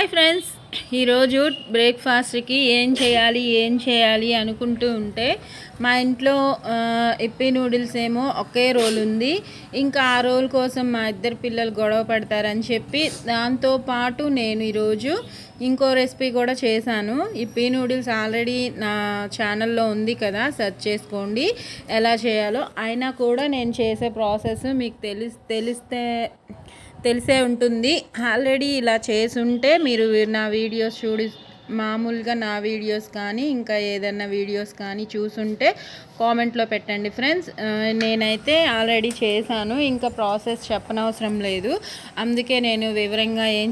Hi friends, ఈరోజు బ్రేక్ఫాస్ట్కి ఏం చేయాలి అనుకుంటూ ఉంటే మా ఇంట్లో ఇప్పీ నూడిల్స్ ఏమో ఒకే రోల్ ఉంది. ఇంకా ఆ రోల్ కోసం మా ఇద్దరు పిల్లలు గొడవ పడతారని చెప్పి దాంతోపాటు నేను ఈరోజు ఇంకో రెసిపీ కూడా చేశాను. ఇప్పీ నూడిల్స్ ఆల్రెడీ నా ఛానల్లో ఉంది కదా, సెర్చ్ చేసుకోండి ఎలా చేయాలో. అయినా కూడా నేను చేసే ప్రాసెస్ మీకు తెలిసే ఉంటుంది. ఆల్రెడీ ఇలా చేసుంటే మీరు నా వీడియోస్ మామూలుగా నా వీడియోస్ కానీ ఇంకా ఏదైనా వీడియోస్ కానీ చూసుంటే కామెంట్లో పెట్టండి ఫ్రెండ్స్. నేనైతే ఆల్రెడీ చేశాను, ఇంకా ప్రాసెస్ చెప్పనవసరం లేదు. అందుకే నేను వివరంగా ఏం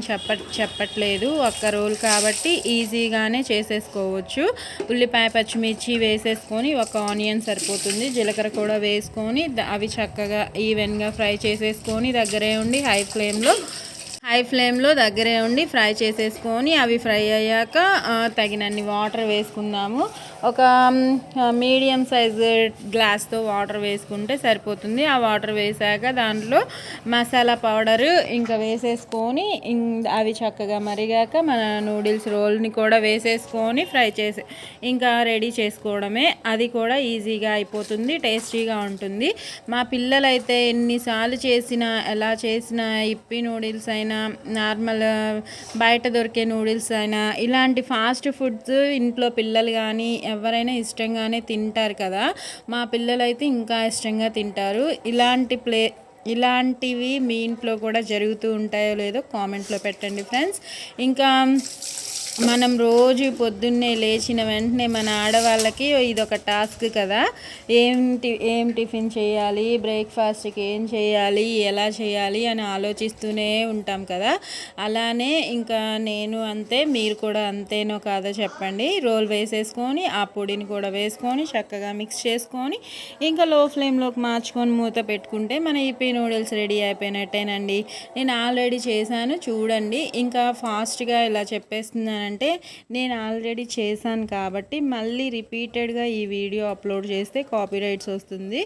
చెప్పట్లేదు. ఒక్క రోల్ కాబట్టి ఈజీగానే చేసేసుకోవచ్చు. ఉల్లిపాయ పచ్చిమిర్చి వేసేసుకొని ఒక ఆనియన్ సరిపోతుంది, జీలకర్ర కూడా వేసుకొని అవి చక్కగా ఈవెన్గా ఫ్రై చేసేసుకొని దగ్గరే ఉండి హై ఫ్లేమ్లో దగ్గరే ఉండి ఫ్రై చేసేసుకొని అవి ఫ్రై అయ్యాక తగినన్ని వాటర్ వేసుకుందాము. ఒక మీడియం సైజు గ్లాస్తో వాటర్ వేసుకుంటే సరిపోతుంది. ఆ వాటర్ వేసాక దాంట్లో మసాలా పౌడరు ఇంకా వేసేసుకొని అవి చక్కగా మరిగాక మన నూడిల్స్ రోల్ని కూడా వేసేసుకొని ఇంకా రెడీ చేసుకోవడమే. అది కూడా ఈజీగా అయిపోతుంది, టేస్టీగా ఉంటుంది. మా పిల్లలైతే ఎన్నిసార్లు చేసినా ఎలా చేసినా ఇప్పీ నూడిల్స్ అయినా నార్మల్ బయట దొరికే నూడిల్స్ అయినా ఇలాంటి ఫాస్ట్ ఫుడ్స్ ఇంట్లో పిల్లలు కానీ ఎవరైనా ఇష్టంగానే తింటారు కదా. మా పిల్లలు అయితే ఇంకా ఇష్టంగా తింటారు. ఇలాంటివి మీ ఇంట్లో కూడా జరుగుతూ ఉంటాయో లేదో కామెంట్లో పెట్టండి ఫ్రెండ్స్. ఇంకా మనం రోజు పొద్దున్నే లేచిన వెంటనే మన ఆడవాళ్ళకి ఇదొక టాస్క్ కదా, ఏం టిఫిన్ చేయాలి, బ్రేక్ఫాస్ట్కి ఏం చేయాలి, ఎలా చేయాలి అని ఆలోచిస్తూనే ఉంటాం కదా. అలానే ఇంకా నేను అంతే, మీరు కూడా అంతేనో కాదో చెప్పండి. రోల్ వేసేసుకొని ఆ పొడిని కూడా వేసుకొని చక్కగా మిక్స్ చేసుకొని ఇంకా లో ఫ్లేమ్లోకి మార్చుకొని మూత పెట్టుకుంటే మన ఇప్పీ నూడిల్స్ రెడీ అయిపోయినట్టేనండి. నేను ఆల్రెడీ చేశాను చూడండి. ఇంకా ఫాస్ట్గా ఇలా చెప్పేస్తున్నాను అంటే నేను ఆల్రెడీ చేశాను కాబట్టి మళ్ళీ రిపీటెడ్గా ఈ వీడియో అప్లోడ్ చేస్తే కాపీరైట్స్ వస్తుంది.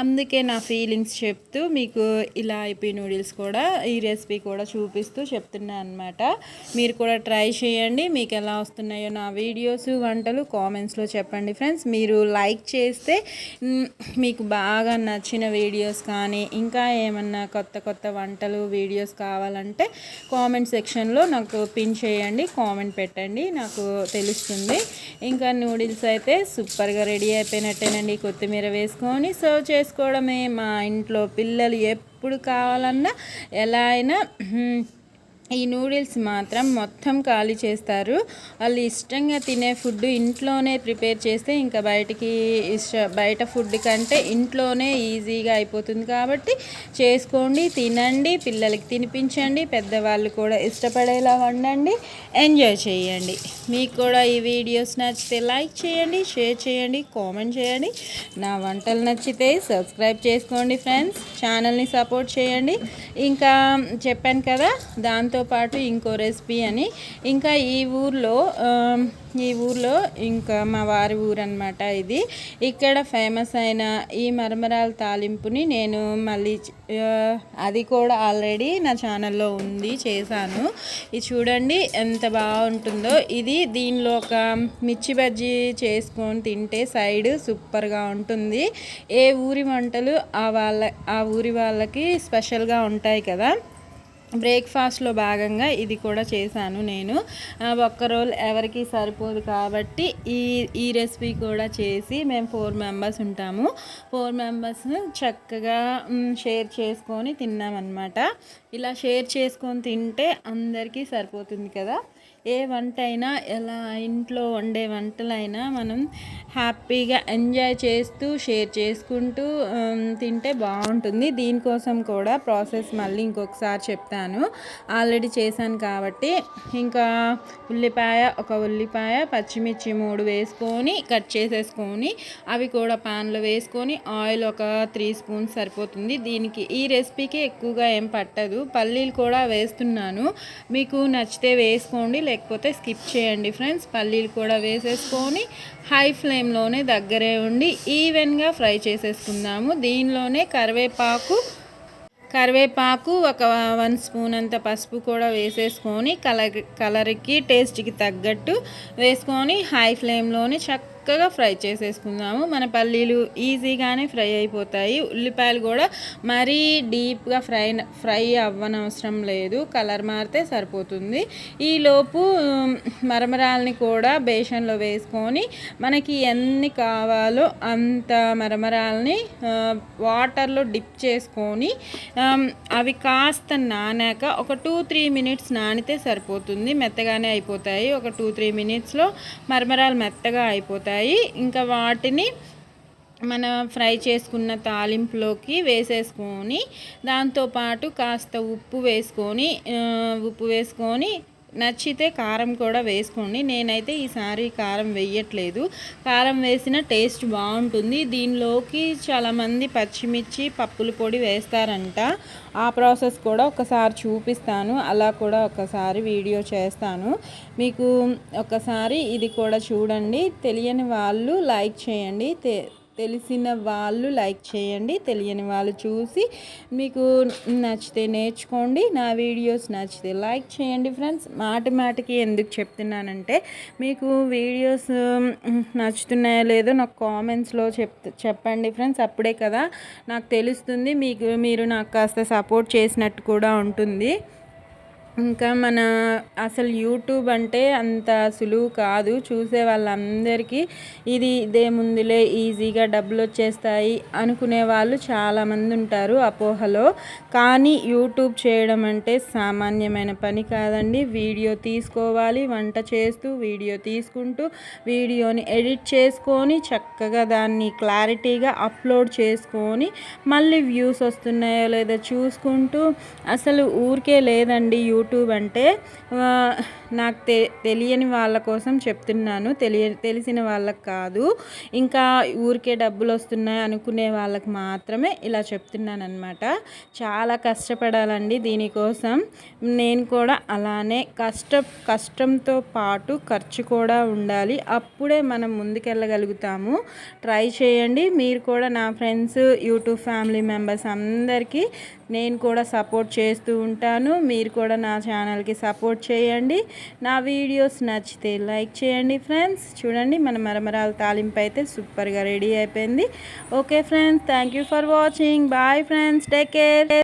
అందుకే నా ఫీలింగ్స్ చెప్తూ మీకు ఇలా ఇప్పీ నూడిల్స్ కూడా ఈ రెసిపీ కూడా చూపిస్తూ చెప్తున్నాను అనమాట. మీరు కూడా ట్రై చేయండి. మీకు ఎలా వస్తున్నాయో నా వీడియోస్ వంటలు కామెంట్స్లో చెప్పండి ఫ్రెండ్స్. మీరు లైక్ చేస్తే మీకు బాగా నచ్చిన వీడియోస్ కానీ ఇంకా ఏమన్నా కొత్త వంటలు వీడియోస్ కావాలంటే కామెంట్ సెక్షన్లో నాకు పిన్ చేయండి, కామెంట్ పెట్టండి, నాకు తెలుస్తుంది. ఇంకా నూడిల్స్ అయితే సూపర్గా రెడీ అయిపోయినట్టేనండి. కొత్తిమీర వేసుకొని సర్వ్ చేసుకోవడమే. మా ఇంట్లో పిల్లలు ఎప్పుడు కావాలన్నా ఎలా అయినా ఈ నూడిల్స్ మాత్రం మొత్తం ఖాళీ చేస్తారు. వాళ్ళు ఇష్టంగా తినే ఫుడ్ ఇంట్లోనే ప్రిపేర్ చేస్తే ఇంకా బయట ఫుడ్ కంటే ఇంట్లోనే ఈజీగా అయిపోతుంది కాబట్టి చేసుకోండి, తినండి, పిల్లలకి తినిపించండి, పెద్దవాళ్ళు కూడా ఇష్టపడేలా వండండి, ఎంజాయ్ చేయండి. మీకు కూడా ఈ వీడియోస్ నచ్చితే లైక్ చేయండి, షేర్ చేయండి, కామెంట్ చేయండి. నా వంటలు నచ్చితే సబ్స్క్రైబ్ చేసుకోండి ఫ్రెండ్స్, ఛానల్ని సపోర్ట్ చేయండి. ఇంకా చెప్పాను కదా దాంతోపాటు ఇంకో రెసిపీ అని. ఇంకా ఈ ఊర్లో ఇంకా మా వారి ఊరు అనమాట ఇది. ఇక్కడ ఫేమస్ అయిన ఈ మరమరాల తాలింపుని నేను మళ్ళీ అది కూడా ఆల్రెడీ నా ఛానల్లో ఉంది, చేశాను. ఇది చూడండి ఎంత బాగుంటుందో. దీనిలో ఒక మిర్చి బజ్జీ చేసుకొని తింటే సైడ్ సూపర్గా ఉంటుంది. ఏ ఊరి వంటలు ఆ ఊరి వాళ్ళకి స్పెషల్గా ఉంటాయి కదా. బ్రేక్ఫాస్ట్లో భాగంగా ఇది కూడా చేశాను నేను. ఒక్క రోల్ ఎవరికి సరిపోదు కాబట్టి ఈ రెసిపీ కూడా చేసి మేము 4 మెంబర్స్ ఉంటాము. 4 మెంబర్స్ చక్కగా షేర్ చేసుకొని తిన్నామన్నమాట. ఇలా షేర్ చేసుకొని తింటే అందరికీ సరిపోతుంది కదా. ఏ వంట అయినా ఎలా ఇంట్లో వండే వంటలైనా మనం హ్యాపీగా ఎంజాయ్ చేస్తూ షేర్ చేసుకుంటూ తింటే బాగుంటుంది. దీనికోసం కూడా ప్రాసెస్ మళ్ళీ ఇంకొకసారి చెప్తాను, ఆల్రెడీ చేశాను కాబట్టి. ఇంకా ఒక ఉల్లిపాయ పచ్చిమిర్చి 3 వేసుకొని కట్ చేసేసుకొని అవి కూడా ప్యాన్లో వేసుకొని ఆయిల్ ఒక 3 స్పూన్స్ సరిపోతుంది. ఈ రెసిపీకి ఎక్కువగా ఏం పట్టదు. పల్లీలు కూడా వేస్తున్నాను, మీకు నచ్చితే వేసుకోండి, లేకపోతే స్కిప్ చేయండి ఫ్రెండ్స్. పల్లీలు కూడా వేసేసుకొని హై ఫ్లేమ్లోనే దగ్గరే ఉండి ఈవెన్గా ఫ్రై చేసేసుకుందాము. దీనిలోనే కరివేపాకు కరివేపాకు ఒక 1 స్పూన్ అంత పసుపు కూడా వేసేసుకొని కలర్కి టేస్ట్కి తగ్గట్టు వేసుకొని హై ఫ్లేమ్లోని చక్కగా ఫ్రై చేసేసుకుందాము. మన పల్లీలు ఈజీగానే ఫ్రై అయిపోతాయి. ఉల్లిపాయలు కూడా మరీ డీప్గా ఫ్రై అవ్వనవసరం లేదు, కలర్ మారితే సరిపోతుంది. ఈలోపు మరమరాలని కూడా బేషన్లో వేసుకొని మనకి ఎన్ని కావాలో అంత మరమరాలని వాటర్లో డిప్ చేసుకొని అవి కాస్త నానాక ఒక 2-3 మినిట్స్ నానితే సరిపోతుంది. మెత్తగానే అయిపోతాయి. ఒక 2-3 మినిట్స్లో మరమరాలు మెత్తగా అయిపోతాయి. ఇంకా వాటిని మన ఫ్రై చేసుకున్న తాలింపులోకి వేసేసుకొని దాంతోపాటు కాస్త ఉప్పు వేసుకొని నచ్చితే కారం కూడా వేసుకోండి. నేనైతే ఈసారి కారం వేయట్లేదు. కారం వేసిన టేస్ట్ బాగుంటుంది. దీనిలోకి చాలామంది పచ్చిమిర్చి పప్పుల పొడి వేస్తారంట. ఆ ప్రాసెస్ కూడా ఒకసారి చూపిస్తాను. అలా కూడా ఒకసారి వీడియో చేస్తాను మీకు. ఒకసారి ఇది కూడా చూడండి. తెలియని వాళ్ళు లైక్ చేయండి, తెలిసిన వాళ్ళు లైక్ చేయండి, తెలియని వాళ్ళు చూసి మీకు నచ్చితే నేర్చుకోండి. నా వీడియోస్ నచ్చితే లైక్ చేయండి ఫ్రెండ్స్. మాటికి ఎందుకు చెప్తున్నానంటే మీకు వీడియోస్ నచ్చుతున్నాయో లేదో నాకు కామెంట్స్లో చెప్పండి ఫ్రెండ్స్. అప్పుడే కదా నాకు తెలుస్తుంది, మీరు నాకు కాస్త సపోర్ట్ చేసినట్టు కూడా ఉంటుంది. ఇంకా అసలు యూట్యూబ్ అంటే అంత సులువు కాదు. చూసే వాళ్ళందరికీ ఇదేముందిలే ఈజీగా డబ్బులు వచ్చేస్తాయి అనుకునే వాళ్ళు చాలామంది ఉంటారు అపోహలో. కానీ యూట్యూబ్ చేయడం అంటే సామాన్యమైన పని కాదండి. వీడియో తీసుకోవాలి, వంట చేస్తూ వీడియో తీసుకుంటూ వీడియోని ఎడిట్ చేసుకొని చక్కగా దాన్ని క్లారిటీగా అప్లోడ్ చేసుకొని మళ్ళీ వ్యూస్ వస్తున్నాయో లేదో చూసుకుంటూ, అసలు ఊరికే లేదండి యూట్యూబ్ అంటే. నాకు తెలియని వాళ్ళ కోసం చెప్తున్నాను, తెలిసిన వాళ్ళకి కాదు. ఇంకా ఊరికే డబ్బులు వస్తున్నాయి అనుకునే వాళ్ళకి మాత్రమే ఇలా చెప్తున్నాను అనమాట. చాలా కష్టపడాలండి దీనికోసం. నేను కూడా అలానే కష్టంతో పాటు ఖర్చు కూడా ఉండాలి. అప్పుడే మనం ముందుకెళ్ళగలుగుతాము. ట్రై చేయండి మీరు కూడా. నా ఫ్రెండ్స్, యూట్యూబ్ ఫ్యామిలీ మెంబర్స్ అందరికీ నేను కూడా సపోర్ట్ చేస్తూ ఉంటాను. మీరు కూడా నా ఛానల్కి సపోర్ట్ చేయండి. నా వీడియోస్ నచ్చితే లైక్ చేయండి ఫ్రెండ్స్. చూడండి మన మరమరాల తాలింపు అయితే సూపర్గా రెడీ అయిపోయింది. Okay friends, thank you for watching. Bye friends, take care.